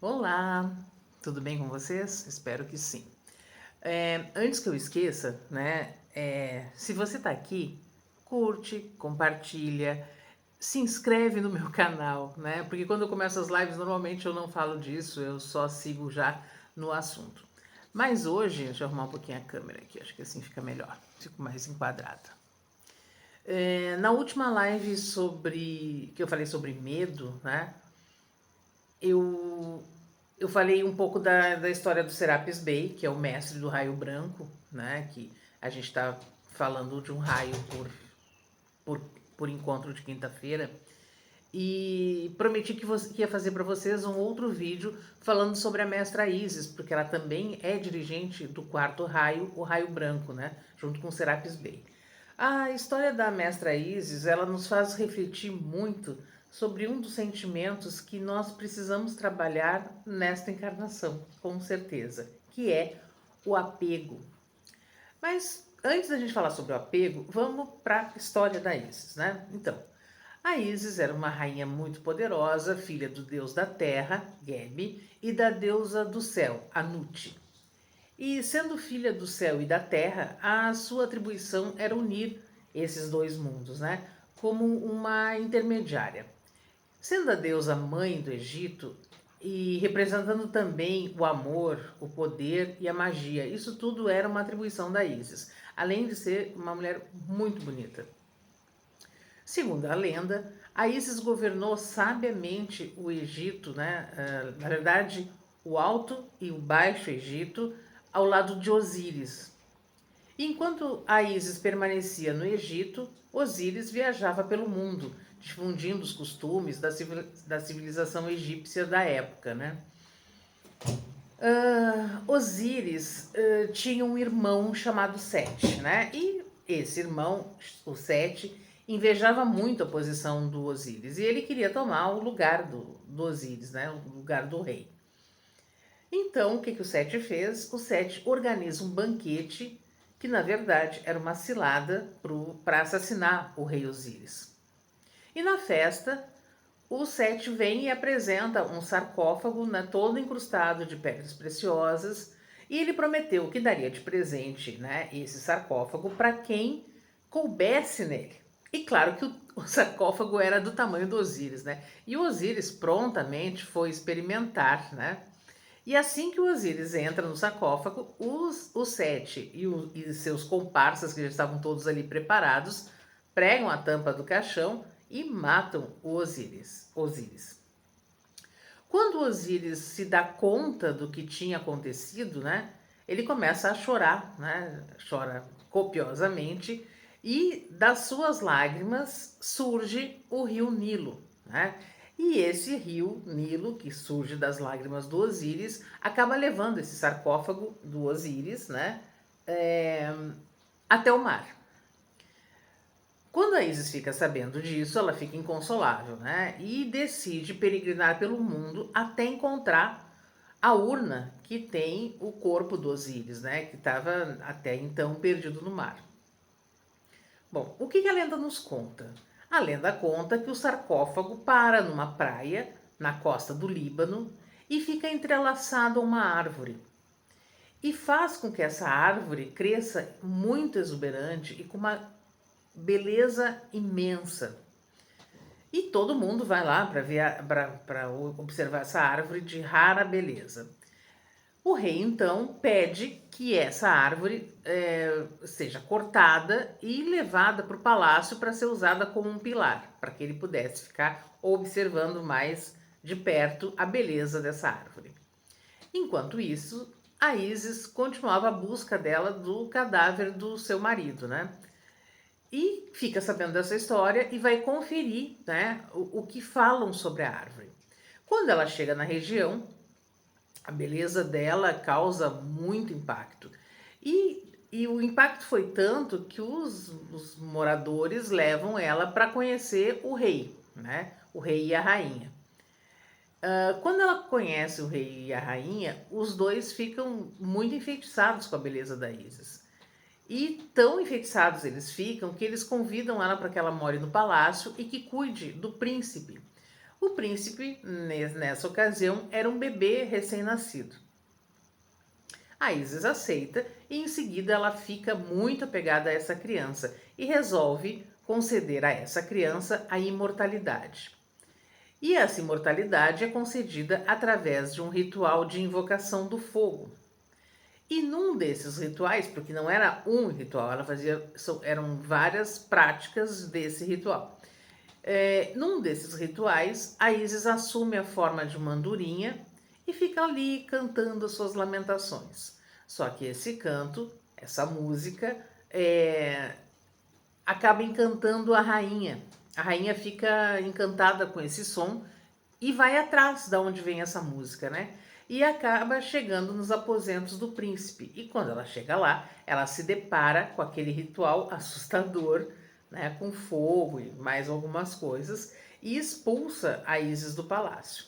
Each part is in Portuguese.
Olá, tudo bem com vocês? Espero que sim. Antes que eu esqueça, né? Se você tá aqui, curte, compartilha, se inscreve no meu canal, né? Porque quando eu começo as lives, normalmente eu não falo disso, eu só sigo já no assunto. Mas hoje, deixa eu arrumar um pouquinho a câmera aqui, acho que assim fica melhor, fico mais enquadrada. Na última live que eu falei sobre medo, né? eu, eu falei um pouco da história do Serapis Bey, que é o mestre do raio branco, né? Que a gente está falando de um raio por, por encontro de quinta-feira. E prometi que ia fazer para vocês um outro vídeo falando sobre a mestra Isis, porque ela também é dirigente do quarto raio, o raio branco, né? Junto com o Serapis Bey. A história da mestra Isis, ela nos faz refletir muito sobre um dos sentimentos que nós precisamos trabalhar nesta encarnação, com certeza, que é o apego. Mas antes da gente falar sobre o apego, vamos para a história da Isis, né? Então, a Isis era uma rainha muito poderosa, filha do deus da terra, Geb, e da deusa do céu, Anut. E sendo filha do céu e da terra, a sua atribuição era unir esses dois mundos, né? Como uma intermediária. Sendo a deusa mãe do Egito e representando também o amor, o poder e a magia, isso tudo era uma atribuição da Isis, além de ser uma mulher muito bonita. Segundo a lenda, a Isis governou sabiamente o Egito, né? Na verdade, o Alto e o Baixo Egito, ao lado de Osíris. Enquanto a Isis permanecia no Egito, Osíris viajava pelo mundo, difundindo os costumes da civilização egípcia da época, né? Osíris tinha um irmão chamado Sete, né? E esse irmão, o Sete, invejava muito a posição do Osíris e ele queria tomar o lugar do Osíris, né? O lugar do rei. Então, o que o Sete fez? O Sete organiza um banquete que, na verdade, era uma cilada para assassinar o rei Osíris. E na festa, o Sete vem e apresenta um sarcófago, né, todo incrustado de pedras preciosas, e ele prometeu que daria de presente, né, esse sarcófago para quem coubesse nele. E claro que o sarcófago era do tamanho do Osíris, né? E o Osíris prontamente foi experimentar, né? E assim que o Osíris entra no sarcófago, o Sete e seus comparsas, que já estavam todos ali preparados, pregam a tampa do caixão e matam o Osíris. Quando Osíris se dá conta do que tinha acontecido, né, ele começa a chorar, né, chora copiosamente, e das suas lágrimas surge o rio Nilo, né? E esse rio Nilo, que surge das lágrimas do Osíris, acaba levando esse sarcófago do Osíris, né, até o mar. Quando a Isis fica sabendo disso, ela fica inconsolável, né? E decide peregrinar pelo mundo até encontrar a urna que tem o corpo do Osíris, né? Que estava até então perdido no mar. Bom, o que a lenda nos conta? A lenda conta que o sarcófago para numa praia, na costa do Líbano, e fica entrelaçado a uma árvore. E faz com que essa árvore cresça muito exuberante e com uma beleza imensa. E todo mundo vai lá para observar essa árvore de rara beleza. O rei então pede que essa árvore seja cortada e levada para o palácio para ser usada como um pilar, para que ele pudesse ficar observando mais de perto a beleza dessa árvore. Enquanto isso, a Isis continuava a busca dela do cadáver do seu marido, né? E fica sabendo dessa história e vai conferir, né, o que falam sobre a árvore. Quando ela chega na região, a beleza dela causa muito impacto. E o impacto foi tanto que os moradores levam ela para conhecer o rei, né? O rei e a rainha. Quando ela conhece o rei e a rainha, os dois ficam muito enfeitiçados com a beleza da Isis. E tão enfeitiçados eles ficam que eles convidam ela para que ela more no palácio e que cuide do príncipe. O príncipe, nessa ocasião, era um bebê recém-nascido. A Isis aceita e em seguida ela fica muito apegada a essa criança e resolve conceder a essa criança a imortalidade. E essa imortalidade é concedida através de um ritual de invocação do fogo. E num desses rituais, porque não era um ritual, eram várias práticas desse ritual. Num desses rituais, a Isis assume a forma de uma andorinha e fica ali cantando as suas lamentações. Só que esse canto, essa música, acaba encantando a rainha. A rainha fica encantada com esse som e vai atrás de onde vem essa música, né? E acaba chegando nos aposentos do príncipe. E quando ela chega lá, ela se depara com aquele ritual assustador, né, com fogo e mais algumas coisas, e expulsa a Isis do palácio.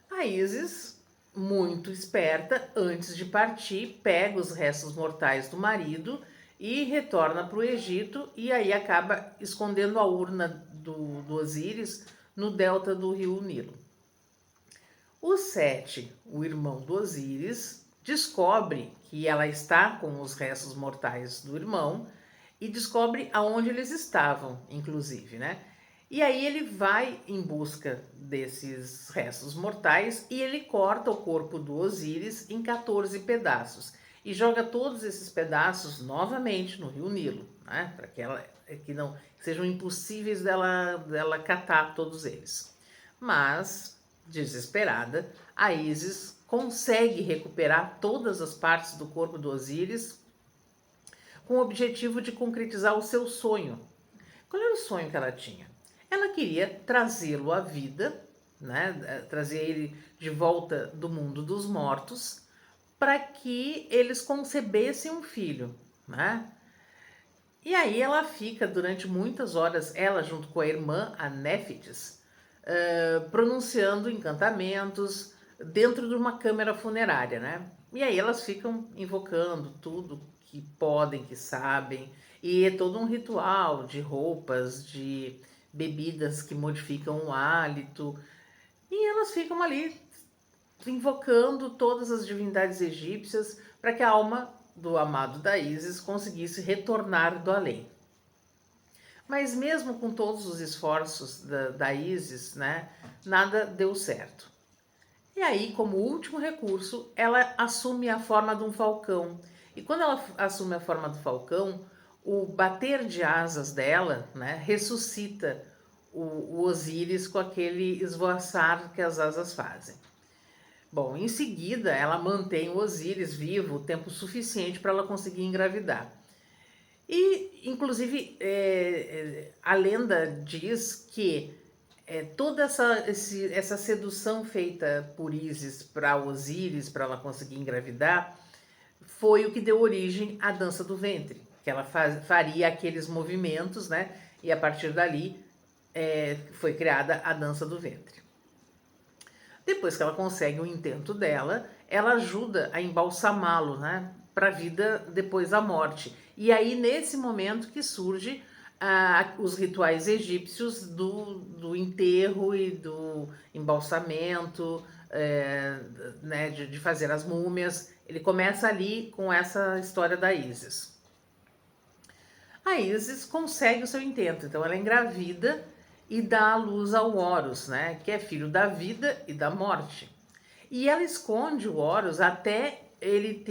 A Isis, muito esperta, antes de partir, pega os restos mortais do marido e retorna para o Egito, e aí acaba escondendo a urna do Osíris no delta do rio Nilo. O Sete, o irmão do Osíris, descobre que ela está com os restos mortais do irmão e descobre aonde eles estavam, inclusive, né? E aí ele vai em busca desses restos mortais e ele corta o corpo do Osíris em 14 pedaços e joga todos esses pedaços novamente no rio Nilo, né? Para que não sejam impossíveis dela catar todos eles. Mas, desesperada, a Isis consegue recuperar todas as partes do corpo do Osíris com o objetivo de concretizar o seu sonho. Qual era o sonho que ela tinha? Ela queria trazê-lo à vida, né? Trazer ele de volta do mundo dos mortos, para que eles concebessem um filho, né? E aí ela fica durante muitas horas, ela junto com a irmã, a Néfites, pronunciando encantamentos dentro de uma câmara funerária, né? E aí elas ficam invocando tudo que podem, que sabem, e é todo um ritual de roupas, de bebidas que modificam o hálito, e elas ficam ali invocando todas as divindades egípcias para que a alma do amado da Isis conseguisse retornar do além. Mas mesmo com todos os esforços da Isis, né, nada deu certo. E aí, como último recurso, ela assume a forma de um falcão. E quando ela assume a forma do falcão, o bater de asas dela, né, ressuscita o Osíris com aquele esvoaçar que as asas fazem. Bom, em seguida, ela mantém o Osíris vivo o tempo suficiente para ela conseguir engravidar. E, inclusive, a lenda diz que toda essa sedução feita por Isis para Osíris, para ela conseguir engravidar, foi o que deu origem à dança do ventre, que ela faria aqueles movimentos, né? E a partir dali foi criada a dança do ventre. Depois que ela consegue o intento dela, ela ajuda a embalsamá-lo, né, para a vida depois da morte. E aí, nesse momento que surge os rituais egípcios do enterro e do embalsamento, né, de fazer as múmias. Ele começa ali com essa história da Isis. A Isis consegue o seu intento, então ela é engravida e dá à luz ao Horus, né, que é filho da vida e da morte. E ela esconde o Horus até ele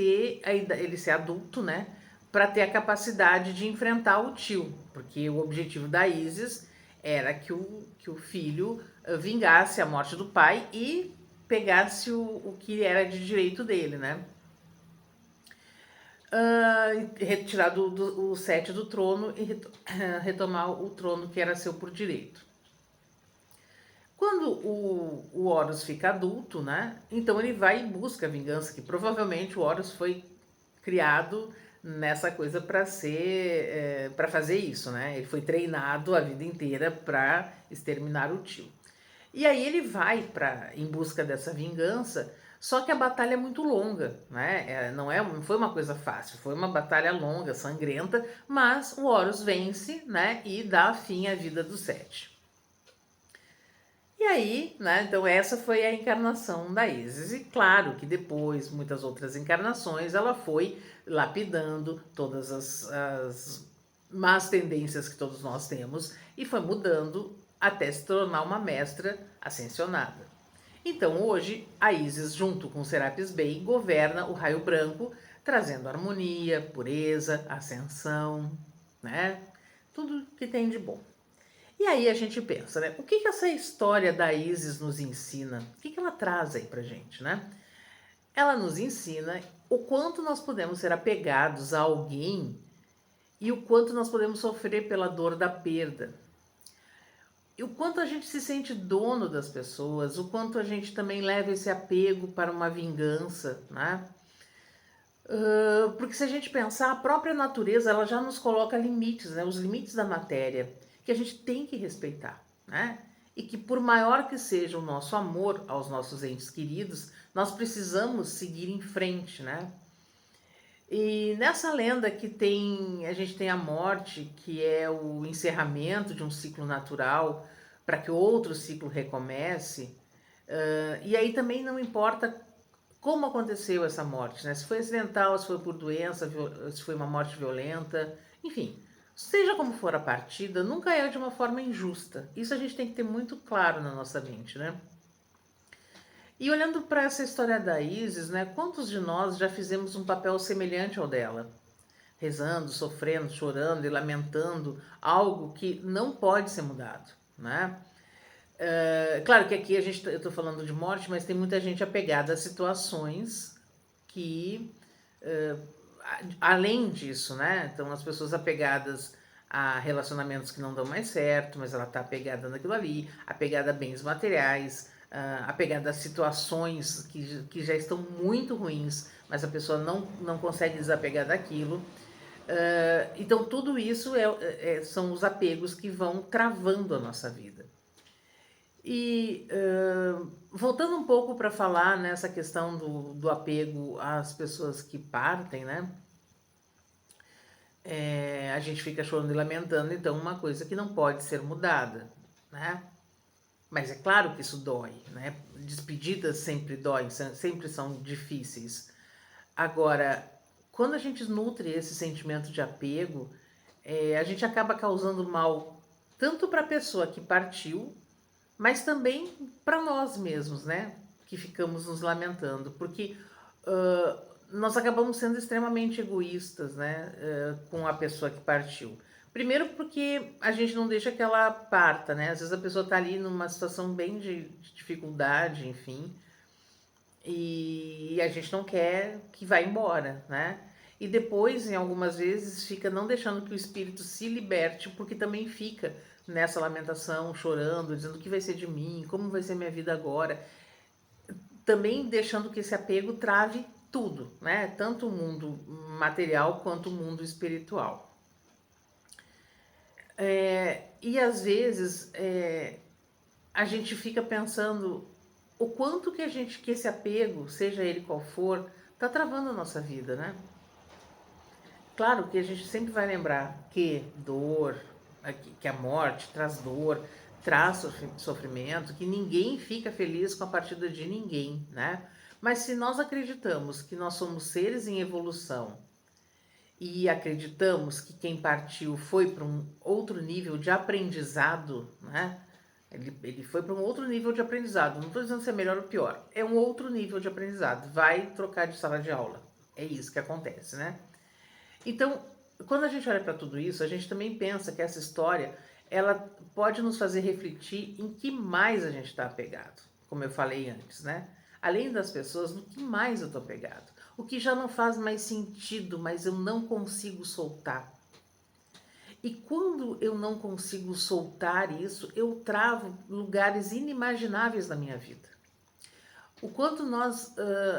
ser adulto, né, para ter a capacidade de enfrentar o tio, porque o objetivo da Isis era que o filho vingasse a morte do pai e pegasse o que era de direito dele, né? Retirar o Sete do trono e retomar o trono que era seu por direito. Quando o Horus fica adulto, né? Então ele vai e busca a vingança, que provavelmente o Horus foi criado nessa coisa para fazer isso, né? Ele foi treinado a vida inteira para exterminar o tio. E aí ele vai em busca dessa vingança, só que a batalha é muito longa, né? Não foi uma coisa fácil, foi uma batalha longa, sangrenta, mas o Horus vence, né? E dá fim à vida do Sete. E aí, né, então essa foi a encarnação da Isis. E claro que depois, muitas outras encarnações, ela foi lapidando todas as más tendências que todos nós temos e foi mudando até se tornar uma mestra ascensionada. Então hoje, a Isis, junto com Serapis Bey, governa o raio branco, trazendo harmonia, pureza, ascensão, né? Tudo que tem de bom. E aí a gente pensa, né? O que essa história da Isis nos ensina? O que ela traz aí pra gente, né? Ela nos ensina o quanto nós podemos ser apegados a alguém e o quanto nós podemos sofrer pela dor da perda. E o quanto a gente se sente dono das pessoas, o quanto a gente também leva esse apego para uma vingança, né? Porque se a gente pensar, a própria natureza ela já nos coloca limites, né? Os limites da matéria, que a gente tem que respeitar, né? E que por maior que seja o nosso amor aos nossos entes queridos, nós precisamos seguir em frente, né? E nessa lenda que tem, a gente tem a morte, que é o encerramento de um ciclo natural, para que outro ciclo recomece. E aí também não importa como aconteceu essa morte, né? Se foi acidental, se foi por doença, se foi uma morte violenta, enfim. Seja como for a partida, nunca é de uma forma injusta. Isso a gente tem que ter muito claro na nossa mente, né? E olhando para essa história da Isis, né? Quantos de nós já fizemos um papel semelhante ao dela? Rezando, sofrendo, chorando e lamentando algo que não pode ser mudado, né? Claro que aqui eu estou falando de morte, mas tem muita gente apegada a situações que, além disso, né? Então, as pessoas apegadas a relacionamentos que não dão mais certo, mas ela está apegada naquilo ali, apegada a bens materiais, apegada a situações que já estão muito ruins, mas a pessoa não consegue desapegar daquilo. Então, tudo isso são os apegos que vão travando a nossa vida. E voltando um pouco para falar nessa questão do apego às pessoas que partem, né? A gente fica chorando e lamentando, então, uma coisa que não pode ser mudada, né? Mas é claro que isso dói, né? Despedidas sempre doem, sempre são difíceis. Agora, quando a gente nutre esse sentimento de apego, a gente acaba causando mal tanto para a pessoa que partiu, mas também para nós mesmos, né? Que ficamos nos lamentando, porque nós acabamos sendo extremamente egoístas, né? Com a pessoa que partiu. Primeiro porque a gente não deixa que ela parta, né? Às vezes a pessoa está ali numa situação bem de dificuldade, enfim, e a gente não quer que vá embora, né? E depois, em algumas vezes, fica não deixando que o espírito se liberte, porque também fica nessa lamentação, chorando, dizendo o que vai ser de mim, como vai ser minha vida agora. Também deixando que esse apego trave tudo, né? Tanto o mundo material quanto o mundo espiritual. E às vezes a gente fica pensando o quanto que esse apego, seja ele qual for, tá travando a nossa vida, né? Claro que a gente sempre vai lembrar que dor, que a morte traz dor, traz sofrimento, que ninguém fica feliz com a partida de ninguém, né? Mas se nós acreditamos que nós somos seres em evolução e acreditamos que quem partiu foi para um outro nível de aprendizado, né? Ele foi para um outro nível de aprendizado. Não estou dizendo se é melhor ou pior. É um outro nível de aprendizado. Vai trocar de sala de aula. É isso que acontece, né? Então, quando a gente olha para tudo isso, a gente também pensa que essa história ela pode nos fazer refletir em que mais a gente está apegado, como eu falei antes, né? Além das pessoas, no que mais eu estou apegado. O que já não faz mais sentido, mas eu não consigo soltar. E quando eu não consigo soltar isso, eu travo lugares inimagináveis na minha vida. O quanto nós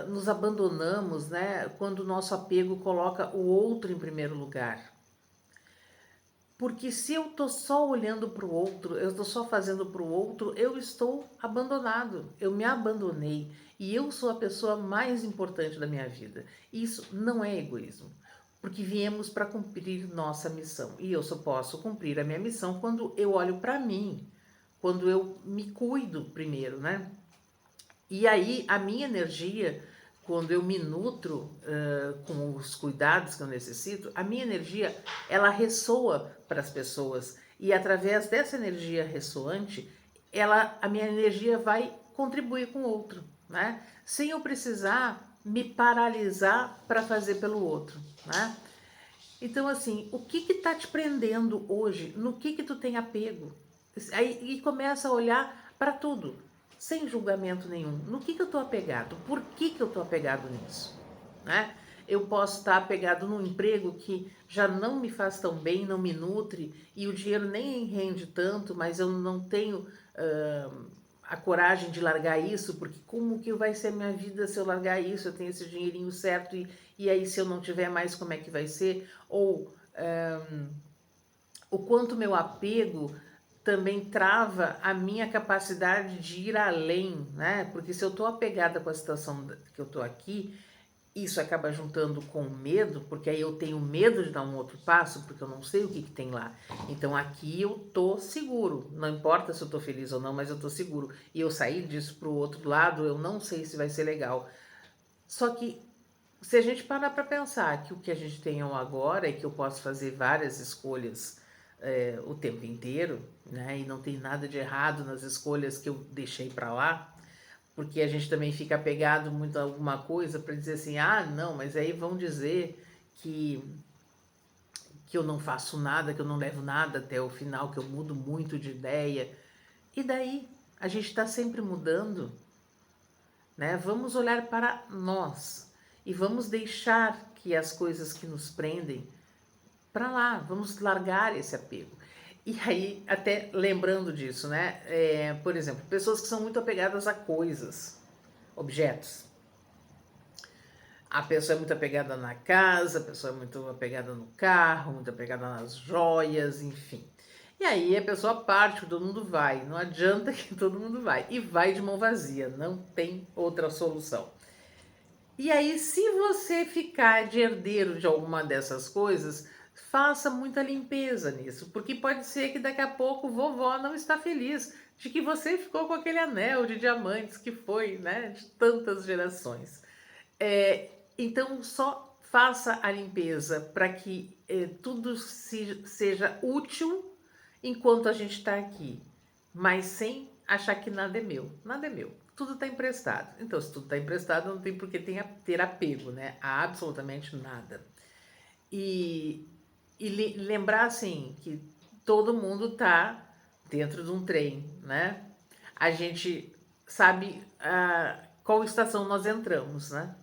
nos abandonamos, né, quando o nosso apego coloca o outro em primeiro lugar. Porque se eu estou só olhando para o outro, eu estou só fazendo para o outro, eu estou abandonado, eu me abandonei e eu sou a pessoa mais importante da minha vida. Isso não é egoísmo, porque viemos para cumprir nossa missão e eu só posso cumprir a minha missão quando eu olho para mim, quando eu me cuido primeiro, né? E aí a minha energia, quando eu me nutro com os cuidados que eu necessito, a minha energia, ela ressoa para as pessoas. E através dessa energia ressoante, a minha energia vai contribuir com o outro, né? Sem eu precisar me paralisar para fazer pelo outro, né? Então, assim, o que tá te prendendo hoje? No que tu tem apego? Aí, e começa a olhar para tudo, sem julgamento nenhum. No que eu tô apegado? Por que eu tô apegado nisso? Né? Eu posso estar apegado num emprego que já não me faz tão bem, não me nutre, e o dinheiro nem rende tanto, mas eu não tenho a coragem de largar isso, porque como que vai ser a minha vida se eu largar isso? Eu tenho esse dinheirinho certo, e aí se eu não tiver mais, como é que vai ser? Ou o quanto meu apego também trava a minha capacidade de ir além, né? Porque se eu estou apegada com a situação que eu estou aqui, isso acaba juntando com medo, porque aí eu tenho medo de dar um outro passo, porque eu não sei o que tem lá. Então aqui eu tô seguro, não importa se eu tô feliz ou não, mas eu tô seguro. E eu sair disso pro outro lado, eu não sei se vai ser legal. Só que se a gente parar para pensar que o que a gente tem agora é que eu posso fazer várias escolhas o tempo inteiro, né? E não tem nada de errado nas escolhas que eu deixei para lá, porque a gente também fica apegado muito a alguma coisa para dizer assim, ah, não, mas aí vão dizer que eu não faço nada, que eu não levo nada até o final, que eu mudo muito de ideia. E daí? A gente está sempre mudando, né? Vamos olhar para nós e vamos deixar que as coisas que nos prendem para lá, vamos largar esse apego. E aí, até lembrando disso, né? Por exemplo, pessoas que são muito apegadas a coisas, objetos. A pessoa é muito apegada na casa, a pessoa é muito apegada no carro, muito apegada nas joias, enfim. E aí a pessoa parte, todo mundo vai. Não adianta que todo mundo vai. E vai de mão vazia, não tem outra solução. E aí, se você ficar de herdeiro de alguma dessas coisas, faça muita limpeza nisso, porque pode ser que daqui a pouco vovó não está feliz de que você ficou com aquele anel de diamantes que foi, né, de tantas gerações. Então, só faça a limpeza para que tudo seja útil enquanto a gente está aqui, mas sem achar que nada é meu. Nada é meu. Tudo está emprestado. Então, se tudo está emprestado, não tem por que ter apego, né? A absolutamente nada. E lembrar, assim, que todo mundo está dentro de um trem, né? A gente sabe qual estação nós entramos, né?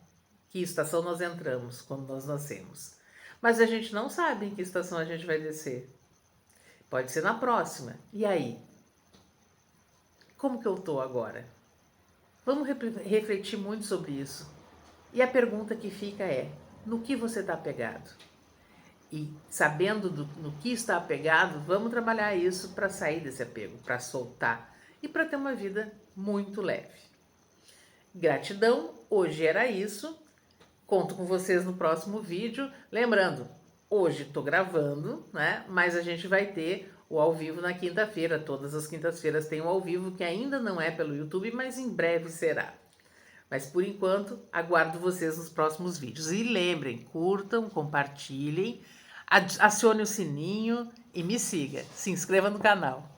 Que estação nós entramos quando nós nascemos. Mas a gente não sabe em que estação a gente vai descer. Pode ser na próxima. E aí? Como que eu tô agora? Vamos refletir muito sobre isso. E a pergunta que fica é: no que você está apegado? E sabendo no que está apegado, vamos trabalhar isso para sair desse apego, para soltar e para ter uma vida muito leve. Gratidão, hoje era isso. Conto com vocês no próximo vídeo. Lembrando, hoje estou gravando, né? Mas a gente vai ter o ao vivo na quinta-feira. Todas as quintas-feiras tem o ao vivo, que ainda não é pelo YouTube, mas em breve será. Mas por enquanto, aguardo vocês nos próximos vídeos. E lembrem, curtam, compartilhem, acione o sininho e me siga. Se inscreva no canal.